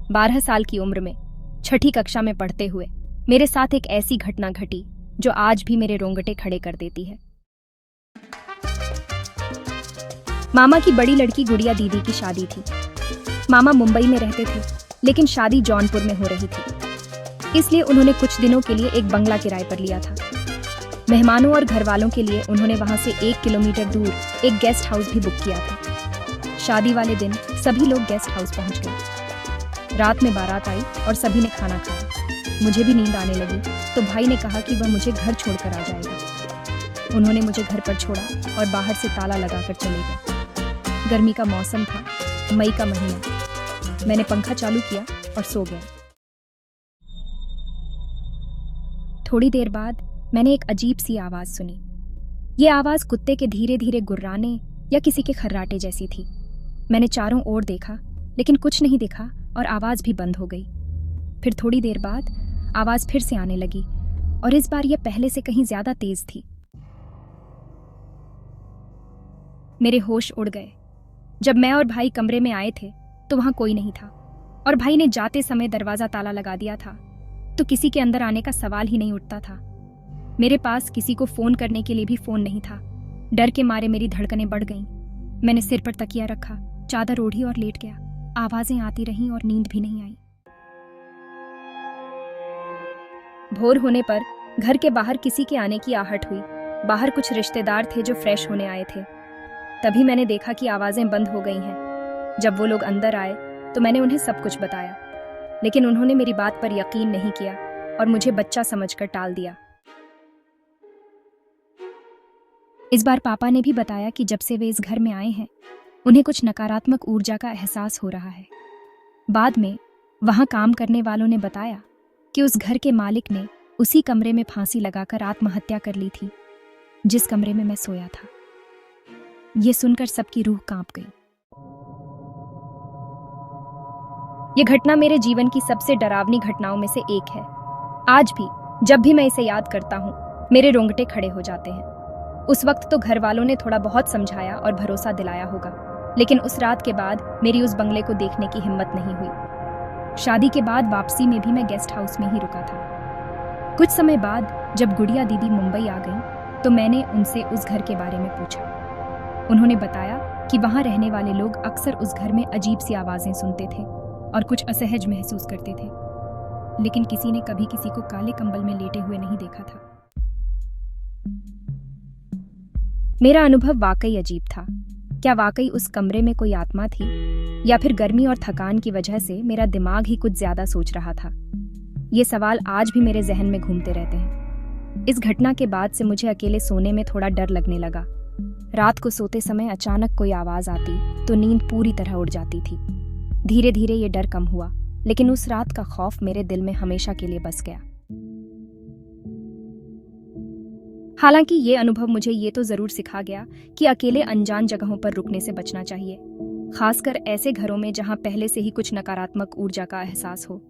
12 साल की उम्र में 6ठी कक्षा में पढ़ते हुए मेरे साथ एक ऐसी घटना घटी जो आज भी मेरे रोंगटे खड़े कर देती है। मामा की बड़ी लड़की गुड़िया दीदी की शादी थी। मामा मुंबई में रहते थे, लेकिन शादी जौनपुर में हो रही थी, इसलिए उन्होंने कुछ दिनों के लिए एक बंगला किराए पर लिया था। मेहमानों और घर वालों के लिए उन्होंने वहां से 1 किलोमीटर दूर एक गेस्ट हाउस भी बुक किया था। शादी वाले दिन सभी लोग गेस्ट हाउस पहुंच गए। रात में बारात आई और सभी ने खाना खाया। मुझे भी नींद आने लगी तो भाई ने कहा कि वह मुझे घर छोड़कर आ जाएगा। उन्होंने मुझे घर पर छोड़ा और बाहर से ताला लगाकर चले गए। गर्मी का मौसम था, मई का महीना। मैंने पंखा चालू किया और सो गया। थोड़ी देर बाद मैंने एक अजीब सी आवाज सुनी। ये आवाज कुत्ते के धीरे धीरे गुर्राने या किसी के खर्राटे जैसी थी। मैंने चारों ओर देखा, लेकिन कुछ नहीं दिखा और आवाज भी बंद हो गई। फिर थोड़ी देर बाद आवाज फिर से आने लगी और इस बार यह पहले से कहीं ज्यादा तेज थी। मेरे होश उड़ गए। जब मैं और भाई कमरे में आए थे तो वहां कोई नहीं था और भाई ने जाते समय दरवाजा ताला लगा दिया था, तो किसी के अंदर आने का सवाल ही नहीं उठता था। मेरे पास किसी को फोन करने के लिए भी फोन नहीं था। डर के मारे मेरी धड़कनें बढ़ गईं। मैंने सिर पर तकिया रखा, चादर ओढ़ी और लेट गया। आवाजें आती रहीं और नींद भी नहीं आई। भोर होने पर घर के बाहर किसी के आने की आहट हुई। बाहर कुछ रिश्तेदार थे जो फ्रेश होने आए थे। तभी मैंने देखा कि आवाजें बंद हो गई हैं। जब वो लोग अंदर आए तो मैंने उन्हें सब कुछ बताया, लेकिन उन्होंने मेरी बात पर यकीन नहीं किया और मुझे बच्चा समझकर टाल दिया। इस बार पापा ने भी बताया कि जब से वे इस घर में आए हैं उन्हें कुछ नकारात्मक ऊर्जा का एहसास हो रहा है। बाद में वहां काम करने वालों ने बताया कि उस घर के मालिक ने उसी कमरे में फांसी लगाकर आत्महत्या कर ली थी जिस कमरे में मैं सोया था। ये सुनकर सबकी रूह कांप गई। ये घटना मेरे जीवन की सबसे डरावनी घटनाओं में से एक है। आज भी जब भी मैं इसे याद करता हूँ मेरे रोंगटे खड़े हो जाते हैं। उस वक्त तो घर वालों ने थोड़ा बहुत समझाया और भरोसा दिलाया होगा, लेकिन उस रात के बाद मेरी उस बंगले को देखने की हिम्मत नहीं हुई। शादी के बाद वापसी में भी मैं गेस्ट हाउस में ही रुका था। कुछ समय बाद जब गुड़िया दीदी मुंबई आ गई तो मैंने उनसे उस घर के बारे में पूछा। उन्होंने बताया कि वहां रहने वाले लोग अक्सर उस घर में अजीब सी आवाजें सुनते थे और कुछ असहज महसूस करते थे, लेकिन किसी ने कभी किसी को काले कंबल में लेटे हुए नहीं देखा था। मेरा अनुभव वाकई अजीब था। क्या वाकई उस कमरे में कोई आत्मा थी, या फिर गर्मी और थकान की वजह से मेरा दिमाग ही कुछ ज्यादा सोच रहा था? ये सवाल आज भी मेरे जहन में घूमते रहते हैं। इस घटना के बाद से मुझे अकेले सोने में थोड़ा डर लगने लगा। रात को सोते समय अचानक कोई आवाज आती तो नींद पूरी तरह उड़ जाती थी। धीरे धीरे ये डर कम हुआ, लेकिन उस रात का खौफ मेरे दिल में हमेशा के लिए बस गया। हालांकि ये अनुभव मुझे ये तो जरूर सिखा गया कि अकेले अनजान जगहों पर रुकने से बचना चाहिए, खासकर ऐसे घरों में जहां पहले से ही कुछ नकारात्मक ऊर्जा का एहसास हो।